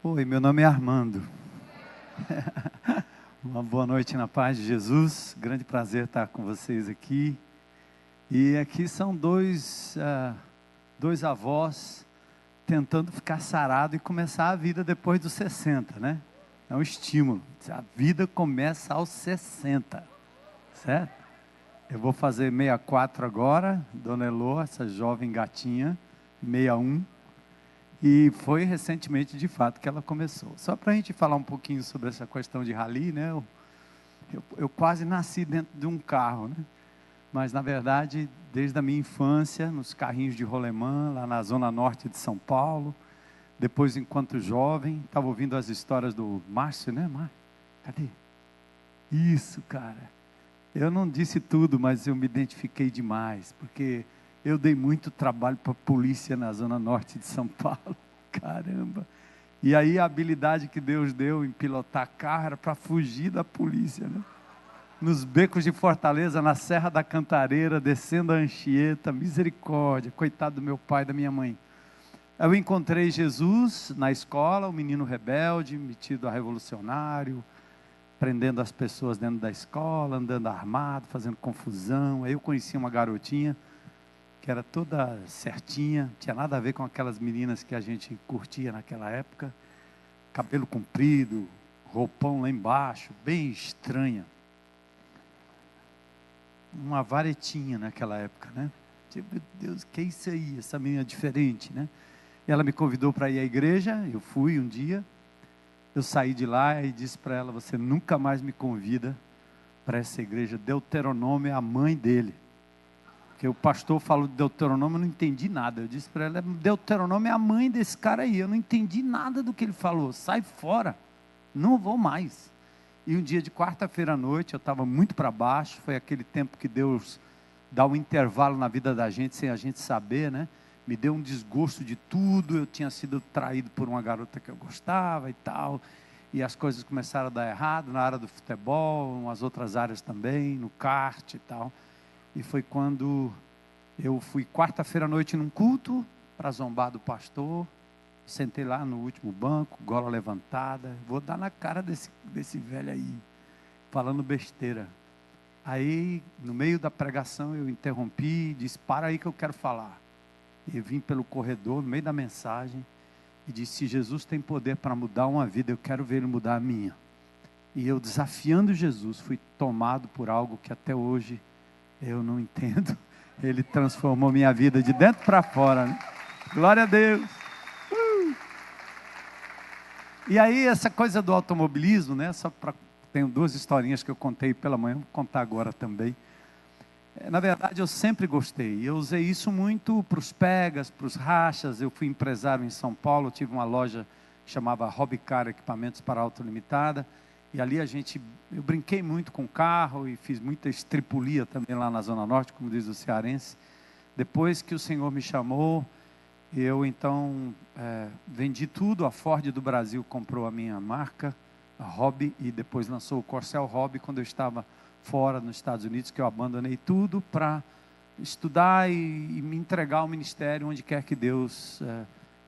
Oi, meu nome é Armando. Uma boa noite na paz de Jesus. Grande prazer estar com vocês aqui. E aqui são dois avós tentando ficar sarado e começar a vida depois dos 60, né? É um estímulo. A vida começa aos 60, certo? Eu vou fazer 64 agora, Dona Elô, essa jovem gatinha, 61. E foi recentemente, de fato, que ela começou. Só para a gente falar um pouquinho sobre essa questão de rally, né? Eu quase nasci dentro de um carro, né? Mas, na verdade, desde a minha infância, nos carrinhos de rolemã, lá na zona norte de São Paulo. Depois, enquanto jovem, estava ouvindo as histórias do Márcio, né, Márcio? Cadê? Isso, cara. Eu não disse tudo, mas eu me identifiquei demais, porque eu dei muito trabalho para a polícia na zona norte de São Paulo. Caramba! E aí a habilidade que Deus deu em pilotar carro era para fugir da polícia, né? Nos becos de Fortaleza, na Serra da Cantareira, descendo a Anchieta, misericórdia, coitado do meu pai e da minha mãe. Eu encontrei Jesus na escola, um menino rebelde, metido a revolucionário, prendendo as pessoas dentro da escola, andando armado, fazendo confusão. Aí eu conheci uma garotinha que era toda certinha, não tinha nada a ver com aquelas meninas que a gente curtia naquela época, cabelo comprido, roupão lá embaixo, bem estranha. Uma varetinha naquela época, né? Tipo, meu Deus, que é isso aí? Essa menina diferente, né? E ela me convidou para ir à igreja, eu fui um dia, eu saí de lá e disse para ela: você nunca mais me convida para essa igreja. Deuteronômio é a mãe dele. Porque o pastor falou de Deuteronômio, eu não entendi nada. Eu disse para ela: Deuteronômio é a mãe desse cara aí, eu não entendi nada do que ele falou, sai fora, não vou mais. E um dia de quarta-feira à noite, eu estava muito para baixo, foi aquele tempo que Deus dá um intervalo na vida da gente, sem a gente saber, né? Me deu um desgosto de tudo, eu tinha sido traído por uma garota que eu gostava e tal, e as coisas começaram a dar errado, na área do futebol, umas outras áreas também, no kart e tal. E foi quando eu fui quarta-feira à noite num culto, para zombar do pastor, sentei lá no último banco, gola levantada, vou dar na cara desse velho aí, falando besteira. Aí, no meio da pregação, eu interrompi, disse: para aí que eu quero falar. E eu vim pelo corredor, no meio da mensagem, e disse: se Jesus tem poder para mudar uma vida, eu quero ver Ele mudar a minha. E eu, desafiando Jesus, fui tomado por algo que até hoje eu não entendo. Ele transformou minha vida de dentro para fora, né? Glória a Deus. E aí, essa coisa do automobilismo, né? Tenho duas historinhas que eu contei pela manhã, vou contar agora também. Na verdade, eu sempre gostei. Eu usei isso muito para os pegas, para os rachas. Eu fui empresário em São Paulo, tive uma loja que chamava Hobbycar Equipamentos para Auto Limitada. E ali eu brinquei muito com carro e fiz muita estripulia também lá na Zona Norte, como diz o cearense. Depois que o Senhor me chamou, eu então vendi tudo. A Ford do Brasil comprou a minha marca, a Hobby, e depois lançou o Corcel Hobby quando eu estava fora nos Estados Unidos, que eu abandonei tudo para estudar e me entregar ao ministério onde quer que Deus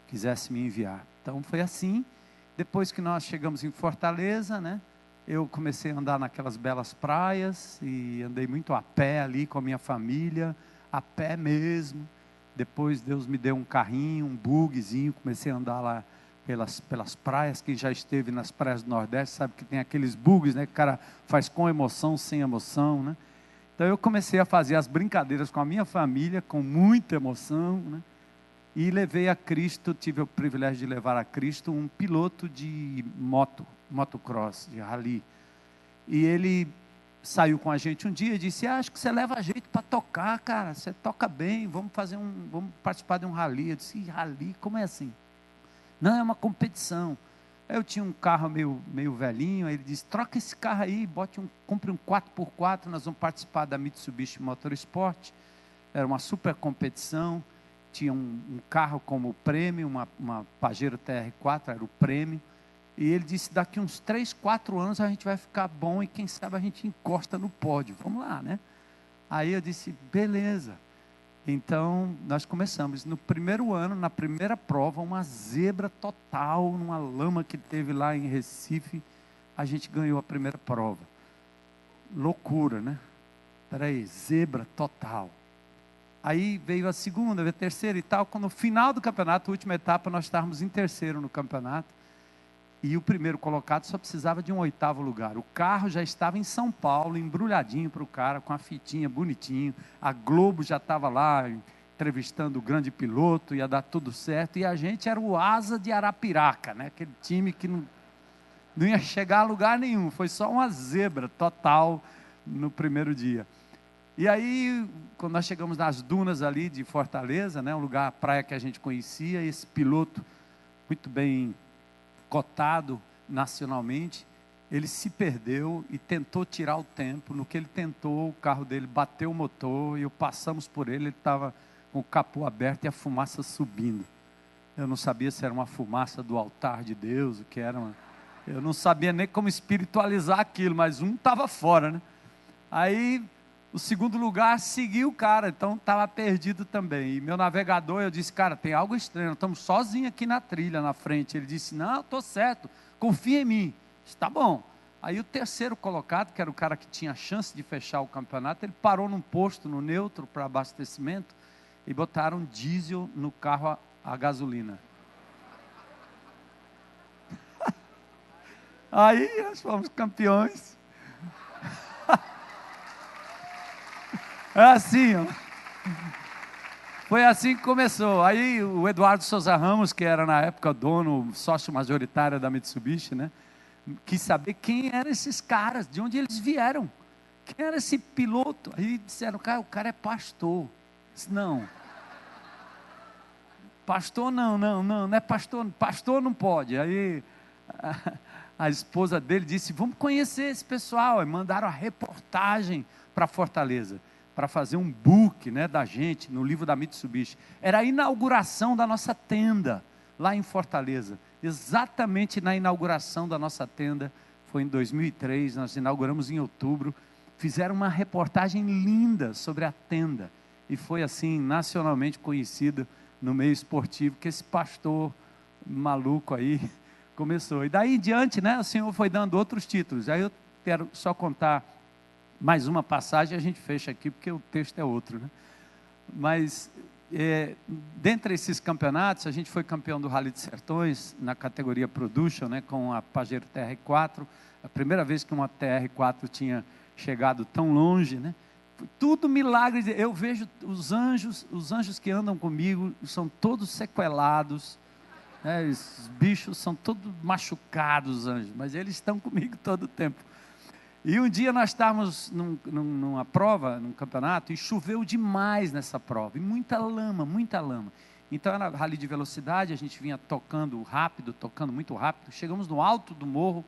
quisesse me enviar. Então foi assim. Depois que nós chegamos em Fortaleza, né, eu comecei a andar naquelas belas praias e andei muito a pé ali com a minha família, a pé mesmo. Depois Deus me deu um carrinho, um bugzinho, comecei a andar lá pelas praias. Quem já esteve nas praias do Nordeste sabe que tem aqueles bugs, né, que o cara faz com emoção, sem emoção, né? Então eu comecei a fazer as brincadeiras com a minha família, com muita emoção, né? E levei a Cristo, tive o privilégio de levar a Cristo um piloto de motocross, de rally. E ele saiu com a gente um dia e disse: acho que você leva jeito para tocar, cara, você toca bem, vamos participar de um rally. Eu disse: rally, como é assim? Não, é uma competição. Aí eu tinha um carro meio velhinho, aí ele disse: troca esse carro aí, compre um 4x4, nós vamos participar da Mitsubishi Motorsport. Era uma super competição, tinha um carro como prêmio, uma Pajero TR4, era o prêmio. E ele disse: daqui uns 3, 4 anos a gente vai ficar bom e quem sabe a gente encosta no pódio, vamos lá, né? Aí eu disse: beleza. Então, nós começamos. No primeiro ano, na primeira prova, uma zebra total, numa lama que teve lá em Recife, a gente ganhou a primeira prova. Loucura, né? Peraí, zebra total. Aí veio a segunda, veio a terceira e tal. Quando no final do campeonato, a última etapa, nós estávamos em terceiro no campeonato. E o primeiro colocado só precisava de um 8º lugar. O carro já estava em São Paulo, embrulhadinho para o cara, com a fitinha bonitinho. A Globo já estava lá entrevistando o grande piloto, ia dar tudo certo. E a gente era o Asa de Arapiraca, né? Aquele time que não ia chegar a lugar nenhum. Foi só uma zebra total no primeiro dia. E aí, quando nós chegamos nas dunas ali de Fortaleza, né? Um lugar, a praia que a gente conhecia, esse piloto muito bem cotado nacionalmente, ele se perdeu e tentou tirar o tempo. No que ele tentou, o carro dele bateu o motor e passamos por ele, ele estava com o capô aberto e a fumaça subindo. Eu não sabia se era uma fumaça do altar de Deus, o que era eu não sabia nem como espiritualizar aquilo, mas um estava fora, né? Aí o segundo lugar seguiu o cara, então estava perdido também. E meu navegador, eu disse, cara, tem algo estranho, nós estamos sozinhos aqui na trilha, na frente. Ele disse, não, estou certo, confia em mim. Está bom. Aí o terceiro colocado, que era o cara que tinha chance de fechar o campeonato, ele parou num posto, no neutro, para abastecimento, e botaram diesel no carro a gasolina. Aí nós fomos campeões. É assim, ó. Foi assim que começou. Aí o Eduardo Souza Ramos, que era na época dono, sócio majoritário da Mitsubishi, né? Quis saber quem eram esses caras, de onde eles vieram. Quem era esse piloto? Aí disseram, cara, o cara é pastor. Disse, não. Pastor não é pastor. Pastor não pode. Aí a esposa dele disse, vamos conhecer esse pessoal. E mandaram a reportagem para Fortaleza, para fazer um book, né, da gente, no livro da Mitsubishi. Era a inauguração da nossa tenda, lá em Fortaleza. Exatamente na inauguração da nossa tenda, foi em 2003, nós inauguramos em outubro. Fizeram uma reportagem linda sobre a tenda. E foi assim, nacionalmente conhecido no meio esportivo, que esse pastor maluco aí começou. E daí em diante, né, o Senhor foi dando outros títulos. Aí eu quero só contar mais uma passagem, a gente fecha aqui, porque o texto é outro, né? Mas, dentre esses campeonatos, a gente foi campeão do Rally de Sertões, na categoria Production, né, com a Pajero TR4, a primeira vez que uma TR4 tinha chegado tão longe, né? Tudo milagre. Eu vejo os anjos que andam comigo, são todos sequelados, né? Os bichos são todos machucados, os anjos, mas eles estão comigo todo o tempo. E um dia nós estávamos numa prova, num campeonato, e choveu demais nessa prova, e muita lama. Então era rally de velocidade, a gente vinha tocando muito rápido, chegamos no alto do morro,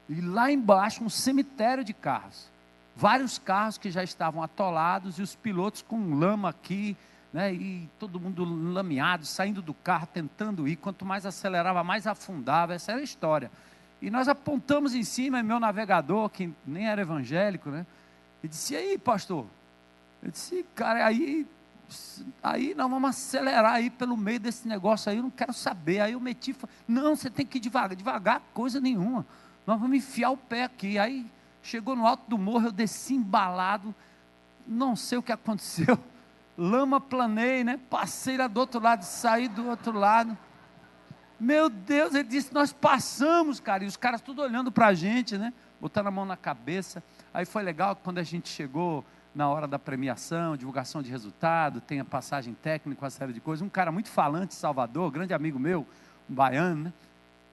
e lá embaixo um cemitério de carros, vários carros que já estavam atolados, e os pilotos com lama aqui, né, e todo mundo lameado, saindo do carro, tentando ir, quanto mais acelerava, mais afundava, essa era a história. E nós apontamos em cima, e meu navegador, que nem era evangélico, né? Ele disse, e aí, pastor? Eu disse, cara, aí nós vamos acelerar aí pelo meio desse negócio aí, eu não quero saber. Aí eu meti, não, você tem que ir devagar, coisa nenhuma. Nós vamos enfiar o pé aqui. Aí chegou no alto do morro, eu desci embalado, não sei o que aconteceu. Lama planei, né? Passei lá do outro lado, saí do outro lado. Meu Deus, ele disse, nós passamos, cara, e os caras tudo olhando para a gente, né, botando a mão na cabeça. Aí foi legal, quando a gente chegou na hora da premiação, divulgação de resultado, tem a passagem técnica, uma série de coisas, um cara muito falante, Salvador, grande amigo meu, um baiano, né,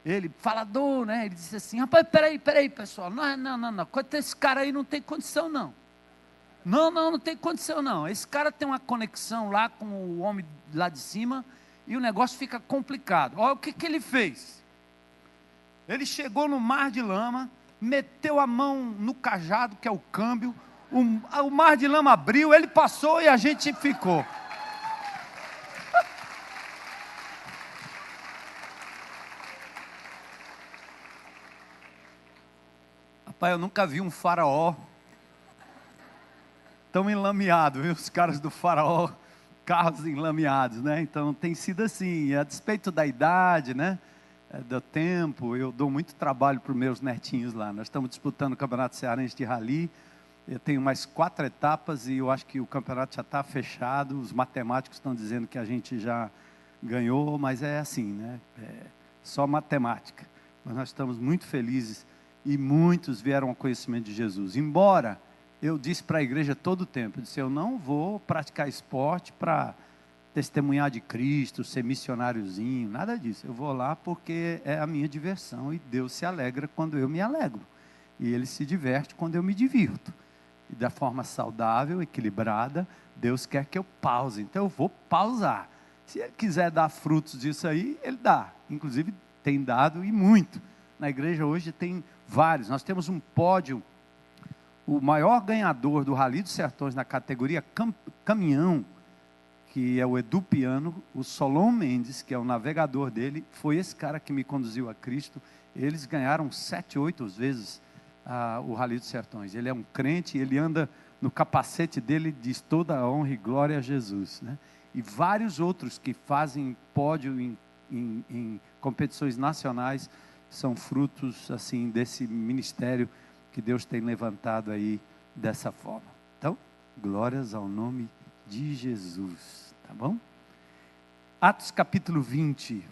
ele, falador, né, ele disse assim, rapaz, peraí, pessoal, não, quanto esse cara aí não tem condição não, não tem condição não, esse cara tem uma conexão lá com o homem lá de cima, e o negócio fica complicado. Olha o que ele fez. Ele chegou no mar de lama, meteu a mão no cajado, que é o câmbio, o mar de lama abriu, ele passou e a gente ficou. Rapaz, eu nunca vi um faraó tão enlameado, viu? Os caras do faraó carros enlameados, né? Então tem sido assim, a despeito da idade, né? Do tempo, eu dou muito trabalho para os meus netinhos lá. Nós estamos disputando o Campeonato Cearense de Rally. Eu tenho mais 4 etapas e eu acho que o campeonato já está fechado. Os matemáticos estão dizendo que a gente já ganhou, mas é assim, né? É só matemática. Mas nós estamos muito felizes e muitos vieram ao conhecimento de Jesus. Embora eu disse para a igreja todo o tempo, eu disse, eu não vou praticar esporte para testemunhar de Cristo, ser missionáriozinho, nada disso. Eu vou lá porque é a minha diversão e Deus se alegra quando eu me alegro. E Ele se diverte quando eu me divirto. E da forma saudável, equilibrada, Deus quer que eu pause. Então eu vou pausar. Se Ele quiser dar frutos disso aí, Ele dá. Inclusive tem dado e muito. Na igreja hoje tem vários. Nós temos um pódio. O maior ganhador do Rally dos Sertões na categoria caminhão, que é o Edu Piano, o Solon Mendes, que é o navegador dele, foi esse cara que me conduziu a Cristo. Eles ganharam 7, 8 vezes o Rally dos Sertões. Ele é um crente, ele anda no capacete dele, diz toda a honra e glória a Jesus, né? E vários outros que fazem pódio em competições nacionais, são frutos assim desse ministério que Deus tem levantado aí dessa forma. Então, glórias ao nome de Jesus, tá bom? Atos capítulo 20,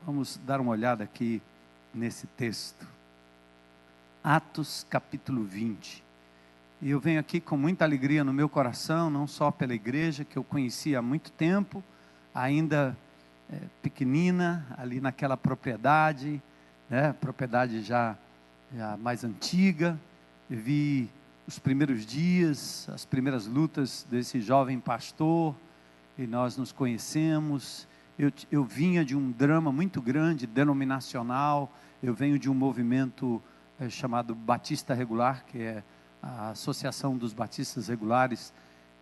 vamos dar uma olhada aqui nesse texto. Atos capítulo 20. E eu venho aqui com muita alegria no meu coração, não só pela igreja que eu conheci há muito tempo, ainda pequenina, ali naquela propriedade, né, propriedade já mais antiga. Eu vi os primeiros dias, as primeiras lutas desse jovem pastor, e nós nos conhecemos. Eu vinha de um drama muito grande, denominacional. Eu venho de um movimento chamado Batista Regular, que é a Associação dos Batistas Regulares.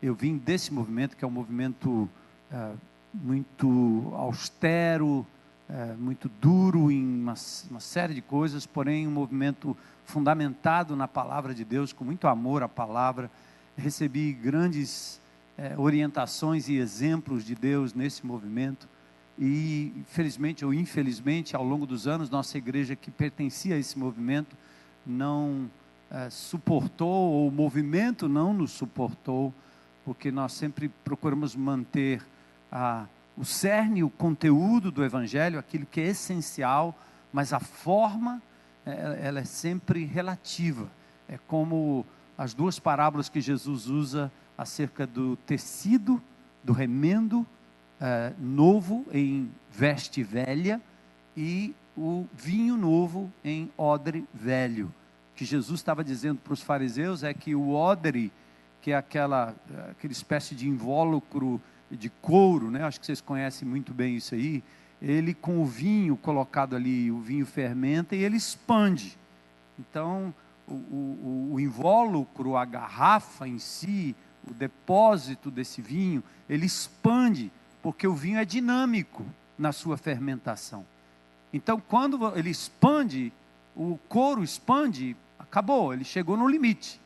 Eu vim desse movimento, que é um movimento muito austero, muito duro em uma série de coisas, porém um movimento fundamentado na palavra de Deus, com muito amor à palavra. Recebi grandes orientações e exemplos de Deus nesse movimento, e felizmente ou infelizmente, ao longo dos anos, nossa igreja que pertencia a esse movimento não suportou, ou o movimento não nos suportou, porque nós sempre procuramos manter o cerne, o conteúdo do Evangelho, aquilo que é essencial, mas a forma, ela é sempre relativa. É como as duas parábolas que Jesus usa acerca do tecido, do remendo novo em veste velha, e o vinho novo em odre velho. O que Jesus estava dizendo para os fariseus é que o odre, que é aquela espécie de invólucro de couro, né? Acho que vocês conhecem muito bem isso aí. Ele, com o vinho colocado ali, o vinho fermenta e ele expande. Então o invólucro, a garrafa em si, o depósito desse vinho, ele expande, porque o vinho é dinâmico na sua fermentação. Então quando ele expande, o couro expande, acabou, ele chegou no limite.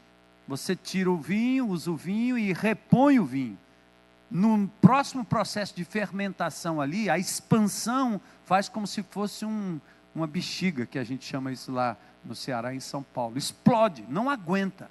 Você tira o vinho, usa o vinho e repõe o vinho. No próximo processo de fermentação ali, a expansão faz como se fosse uma bexiga, que a gente chama isso lá no Ceará, em São Paulo. Explode, não aguenta.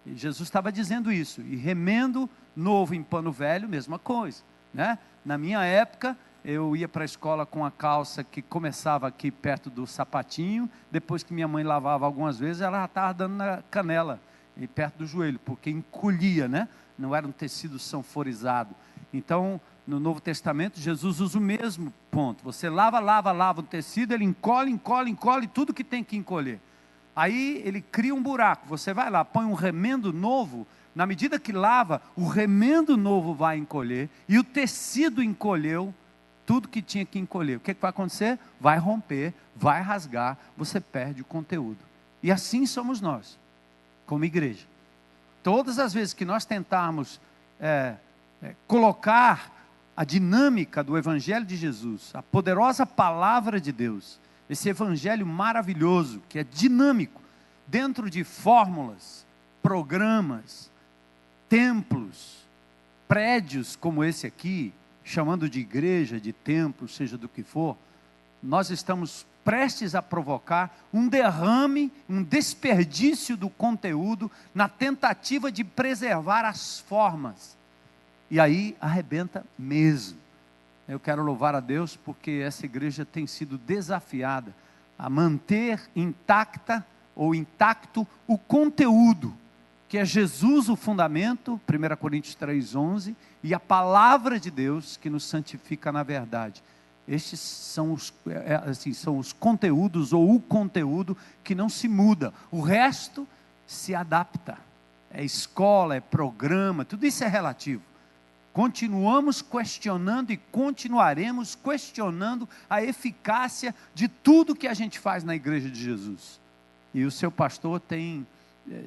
E Jesus estava dizendo isso. E remendo novo em pano velho, mesma coisa, né? Na minha época, eu ia para a escola com a calça que começava aqui perto do sapatinho. Depois que minha mãe lavava algumas vezes, ela já estava dando na canela e perto do joelho, porque encolhia, né? Não era um tecido sanforizado. Então, no Novo Testamento, Jesus usa o mesmo ponto. Você lava o tecido, ele encolhe tudo que tem que encolher. Aí ele cria um buraco, você vai lá, põe um remendo novo. Na medida que lava, o remendo novo vai encolher, e o tecido encolheu tudo que tinha que encolher. O que vai acontecer? Vai romper, vai rasgar, você perde o conteúdo. E assim somos nós, como igreja. Todas as vezes que nós tentarmos colocar a dinâmica do Evangelho de Jesus, a poderosa palavra de Deus, esse Evangelho maravilhoso, que é dinâmico, dentro de fórmulas, programas, templos, prédios como esse aqui, chamando de igreja, de templo, seja do que for, nós estamos prestes a provocar um derrame, um desperdício do conteúdo, na tentativa de preservar as formas. E aí arrebenta mesmo. Eu quero louvar a Deus porque essa igreja tem sido desafiada a manter intacta ou intacto o conteúdo, que é Jesus o fundamento, 1 Coríntios 3,11, e a palavra de Deus que nos santifica na verdade. Estes são são os conteúdos, ou o conteúdo que não se muda. O resto se adapta. É escola, é programa, tudo isso é relativo. Continuamos questionando e continuaremos questionando a eficácia de tudo que a gente faz na igreja de Jesus. E o seu pastor tem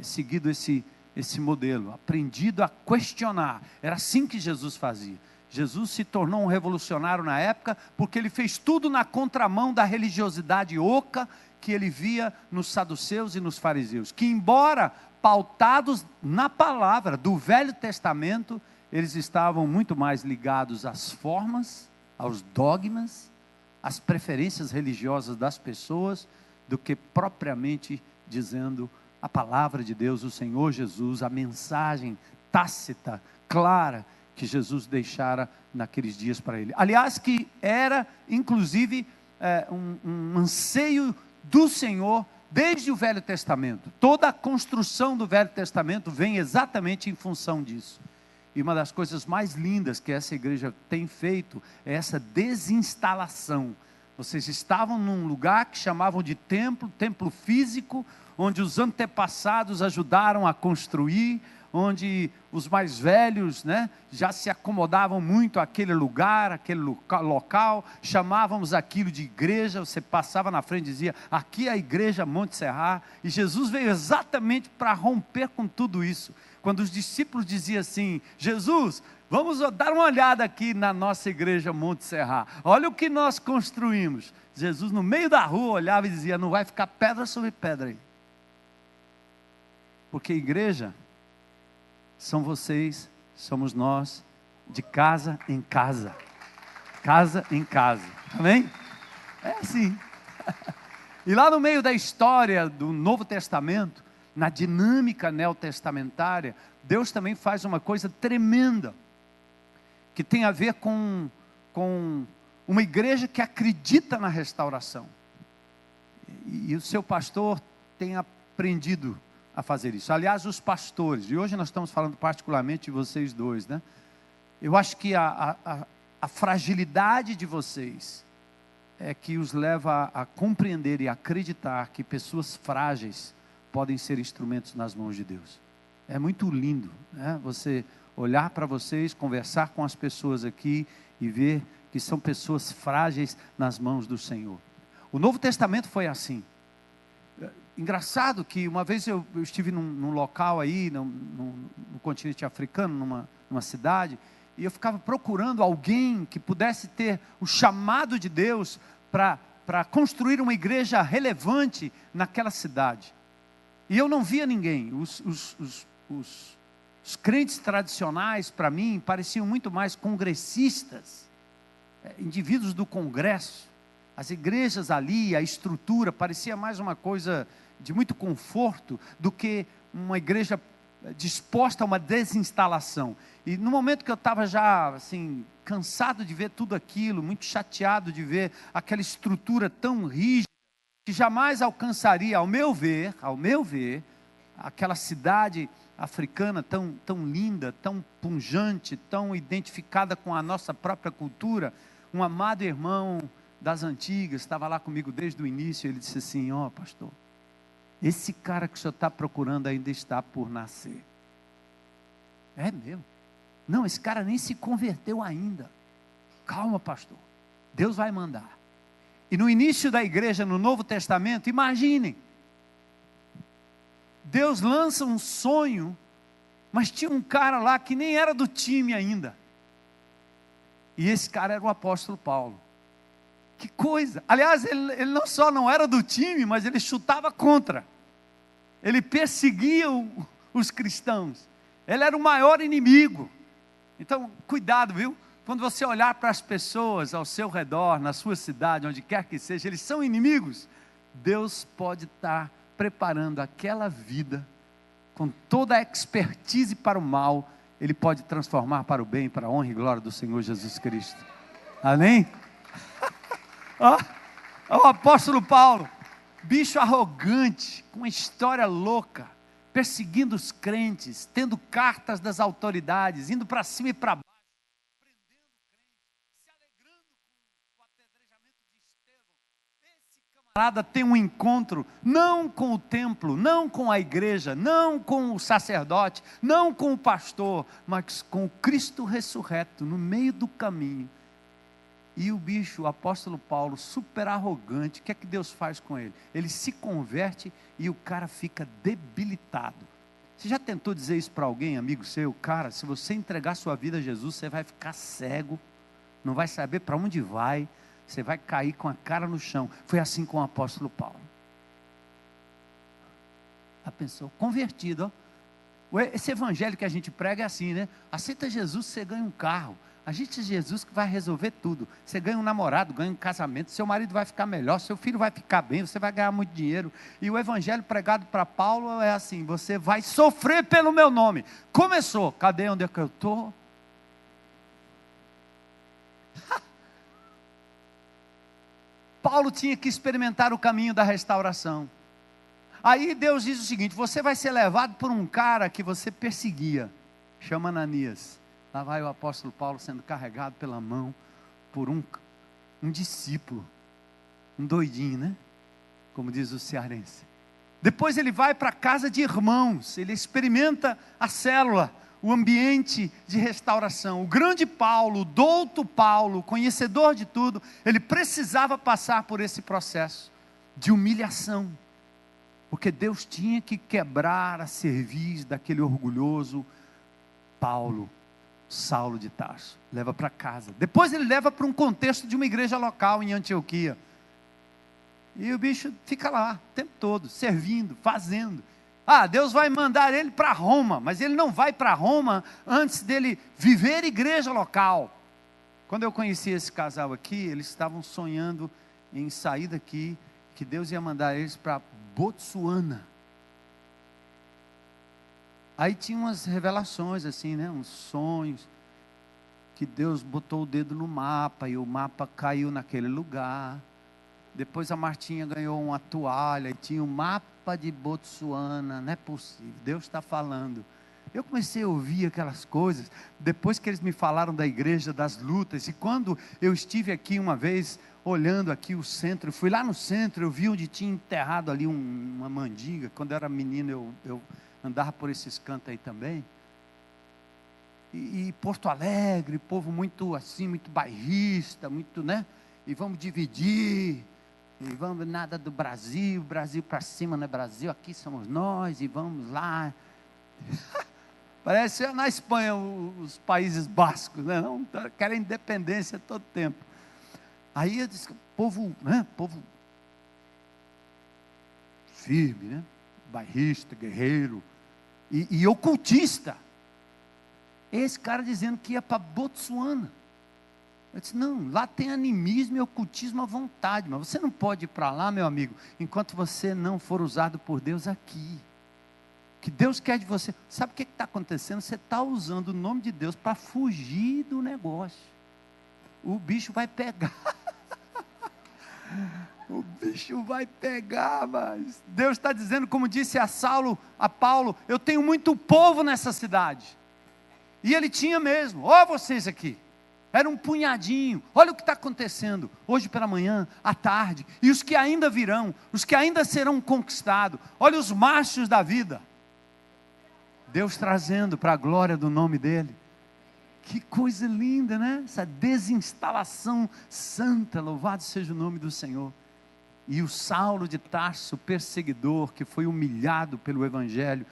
seguido esse modelo, aprendido a questionar. Era assim que Jesus fazia. Jesus se tornou um revolucionário na época, porque ele fez tudo na contramão da religiosidade oca que ele via nos saduceus e nos fariseus, que embora pautados na palavra do Velho Testamento, eles estavam muito mais ligados às formas, aos dogmas, às preferências religiosas das pessoas, do que propriamente dizendo a palavra de Deus, o Senhor Jesus, a mensagem tácita, clara, que Jesus deixara naqueles dias para ele. Aliás, que era inclusive um anseio do Senhor desde o Velho Testamento. Toda a construção do Velho Testamento vem exatamente em função disso. E uma das coisas mais lindas que essa igreja tem feito é essa desinstalação. Vocês estavam num lugar que chamavam de templo físico, onde os antepassados ajudaram a construir, onde os mais velhos, já se acomodavam muito àquele lugar, àquele local, chamávamos aquilo de igreja. Você passava na frente e dizia, aqui é a igreja Monte Serra, e Jesus veio exatamente para romper com tudo isso. Quando os discípulos diziam assim, Jesus, vamos dar uma olhada aqui na nossa igreja Monte Serra, olha o que nós construímos. Jesus no meio da rua olhava e dizia, não vai ficar pedra sobre pedra aí, porque igreja são vocês, somos nós, de casa em casa, amém? É assim. E lá no meio da história do Novo Testamento, na dinâmica neotestamentária, Deus também faz uma coisa tremenda, que tem a ver com uma igreja que acredita na restauração, e o seu pastor tem aprendido a fazer isso. Aliás, os pastores, e hoje nós estamos falando particularmente de vocês dois, eu acho que a fragilidade de vocês é que os leva a compreender e acreditar que pessoas frágeis podem ser instrumentos nas mãos de Deus. É muito lindo, você olhar para vocês, conversar com as pessoas aqui e ver que são pessoas frágeis nas mãos do Senhor. O Novo Testamento foi assim. Engraçado que uma vez eu estive num local aí, no continente africano, numa cidade, e eu ficava procurando alguém que pudesse ter o chamado de Deus para construir uma igreja relevante naquela cidade. E eu não via ninguém. Os crentes tradicionais, para mim, pareciam muito mais congressistas, indivíduos do congresso. As igrejas ali, a estrutura, parecia mais uma coisa de muito conforto do que uma igreja disposta a uma desinstalação. E no momento que eu estava já assim, cansado de ver tudo aquilo, muito chateado de ver aquela estrutura tão rígida, que jamais alcançaria, ao meu ver, aquela cidade africana tão linda, tão pujante, tão identificada com a nossa própria cultura. Um amado irmão das antigas estava lá comigo desde o início. Ele disse assim, pastor, esse cara que o senhor está procurando ainda está por nascer. É mesmo? Não, esse cara nem se converteu ainda. Calma, pastor, Deus vai mandar. E no início da igreja, no Novo Testamento, imaginem, Deus lança um sonho, mas tinha um cara lá que nem era do time ainda, e esse cara era o apóstolo Paulo. Que coisa! Aliás, ele não só não era do time, mas ele chutava contra, ele perseguia os cristãos, ele era o maior inimigo. Então, cuidado, viu? Quando você olhar para as pessoas ao seu redor, na sua cidade, onde quer que seja, eles são inimigos. Deus pode estar preparando aquela vida com toda a expertise para o mal, Ele pode transformar para o bem, para a honra e glória do Senhor Jesus Cristo. Amém? Ó, o apóstolo Paulo, bicho arrogante, com uma história louca, perseguindo os crentes, tendo cartas das autoridades, indo para cima e para baixo, prendendo crentes, se alegrando com o apedrejamento de Estevão. Esse camarada tem um encontro, não com o templo, não com a igreja, não com o sacerdote, não com o pastor, mas com o Cristo ressurreto, no meio do caminho. E o bicho, o apóstolo Paulo, super arrogante, o que é que Deus faz com ele? Ele se converte e o cara fica debilitado. Você já tentou dizer isso para alguém, amigo seu? Cara, se você entregar sua vida a Jesus, você vai ficar cego, não vai saber para onde vai, você vai cair com a cara no chão. Foi assim com o apóstolo Paulo. A pessoa convertida, ó. Esse evangelho que a gente prega é assim, né? Aceita Jesus, você ganha um carro. A gente é Jesus que vai resolver tudo. Você ganha um namorado, ganha um casamento, seu marido vai ficar melhor, seu filho vai ficar bem, você vai ganhar muito dinheiro. E o evangelho pregado para Paulo é assim: você vai sofrer pelo meu nome. Começou, cadê onde é que eu estou? Paulo tinha que experimentar o caminho da restauração. Aí Deus diz o seguinte: você vai ser levado por um cara que você perseguia, chama Ananias. Lá vai o apóstolo Paulo sendo carregado pela mão por um discípulo, um doidinho, né? Como diz o cearense. Depois ele vai para a casa de irmãos, ele experimenta a célula, o ambiente de restauração. O grande Paulo, o douto Paulo, conhecedor de tudo, ele precisava passar por esse processo de humilhação, porque Deus tinha que quebrar a cerviz daquele orgulhoso Paulo. Saulo de Tarso, leva para casa. Depois ele leva para um contexto de uma igreja local em Antioquia. E o bicho fica lá o tempo todo, servindo, fazendo. Deus vai mandar ele para Roma, mas ele não vai para Roma antes dele viver igreja local. Quando eu conheci esse casal aqui, eles estavam sonhando em sair daqui, que Deus ia mandar eles para Botsuana. Aí tinha umas revelações assim, né? Uns sonhos, que Deus botou o dedo no mapa, e o mapa caiu naquele lugar. Depois a Martinha ganhou uma toalha, e tinha o mapa de Botsuana. Não é possível, Deus está falando. Eu comecei a ouvir aquelas coisas, depois que eles me falaram da igreja, das lutas. E quando eu estive aqui uma vez, olhando aqui o centro, fui lá no centro, eu vi onde tinha enterrado ali uma mandiga. Quando eu era menino, eu andava por esses cantos aí também. E Porto Alegre, povo muito assim, muito bairrista, muito, né? E vamos dividir, e vamos nada do Brasil para cima não é Brasil, aqui somos nós, e vamos lá. Parece na Espanha, os Países Bascos, né? Não querem independência todo tempo. Aí eu disse, povo, né? Povo firme, né? Bairrista, guerreiro, e ocultista. Esse cara dizendo que ia para Botsuana. Eu disse, não, lá tem animismo e ocultismo à vontade, mas você não pode ir para lá, meu amigo, enquanto você não for usado por Deus aqui. Que Deus quer de você. Sabe o que está acontecendo? Você está usando o nome de Deus para fugir do negócio. O bicho vai pegar. O bicho vai pegar, mas Deus está dizendo, como disse a Paulo, eu tenho muito povo nessa cidade. E ele tinha mesmo. Ó vocês aqui. Era um punhadinho. Olha o que está acontecendo. Hoje pela manhã, à tarde. E os que ainda virão. Os que ainda serão conquistados. Olha os machos da vida. Deus trazendo para a glória do nome dele. Que coisa linda, né? Essa desinstalação santa. Louvado seja o nome do Senhor. E o Saulo de Tarso, perseguidor, que foi humilhado pelo Evangelho,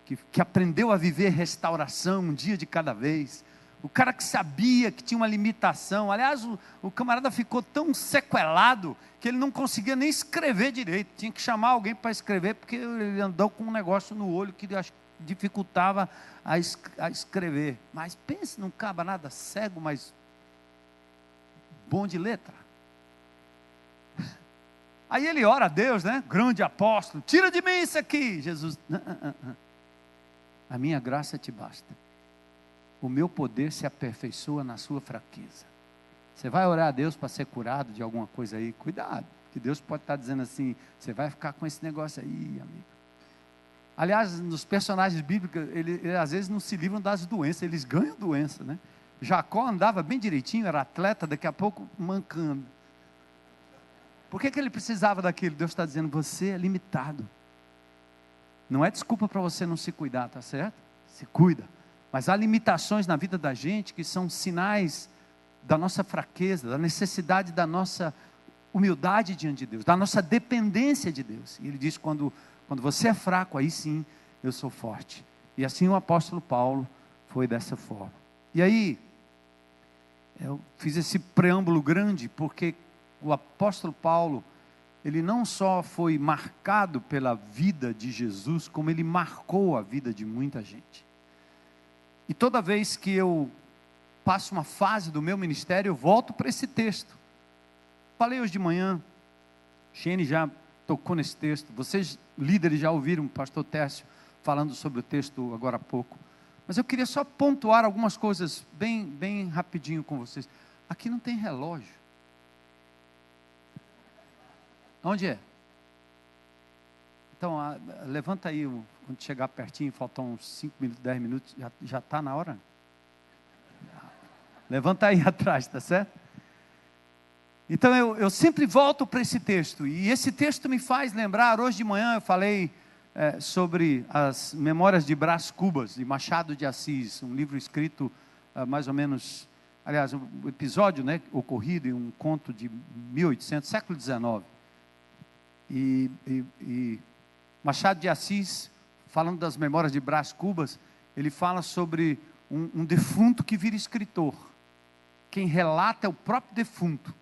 que aprendeu a viver restauração um dia de cada vez. O cara que sabia que tinha uma limitação. Aliás, o camarada ficou tão sequelado que ele não conseguia nem escrever direito. Tinha que chamar alguém para escrever, porque ele andou com um negócio no olho que dificultava a escrever. Mas pense num camarada cego, mas bom de letra. Aí ele ora a Deus, né? Grande apóstolo, tira de mim isso aqui. Jesus, a minha graça te basta. O meu poder se aperfeiçoa na sua fraqueza. Você vai orar a Deus para ser curado de alguma coisa aí? Cuidado, que Deus pode estar dizendo assim, você vai ficar com esse negócio aí, amigo. Aliás, nos personagens bíblicos, eles às vezes não se livram das doenças, eles ganham doença, né? Jacó andava bem direitinho, era atleta, daqui a pouco mancando. Por que ele precisava daquilo? Deus está dizendo, você é limitado. Não é desculpa para você não se cuidar, tá certo? Se cuida. Mas há limitações na vida da gente que são sinais da nossa fraqueza, da necessidade da nossa humildade diante de Deus, da nossa dependência de Deus. E ele diz, quando você é fraco, aí sim eu sou forte. E assim o apóstolo Paulo foi dessa forma. E aí, eu fiz esse preâmbulo grande, porque o apóstolo Paulo, ele não só foi marcado pela vida de Jesus, como ele marcou a vida de muita gente. E toda vez que eu passo uma fase do meu ministério, eu volto para esse texto. Falei hoje de manhã, Shane já tocou nesse texto, vocês líderes já ouviram o pastor Tércio falando sobre o texto agora há pouco, mas eu queria só pontuar algumas coisas bem rapidinho com vocês. Aqui não tem relógio. Onde é? Então, levanta aí, quando chegar pertinho, faltam uns 5 minutos, 10 minutos, já está na hora? Levanta aí atrás, tá certo? Então eu sempre volto para esse texto, e esse texto me faz lembrar, hoje de manhã eu falei sobre as Memórias de Brás Cubas, de Machado de Assis, um livro escrito mais ou menos, aliás, um episódio, né, ocorrido em um conto de 1800, século XIX, e Machado de Assis, falando das Memórias de Brás Cubas, ele fala sobre um defunto que vira escritor. Quem relata é o próprio defunto.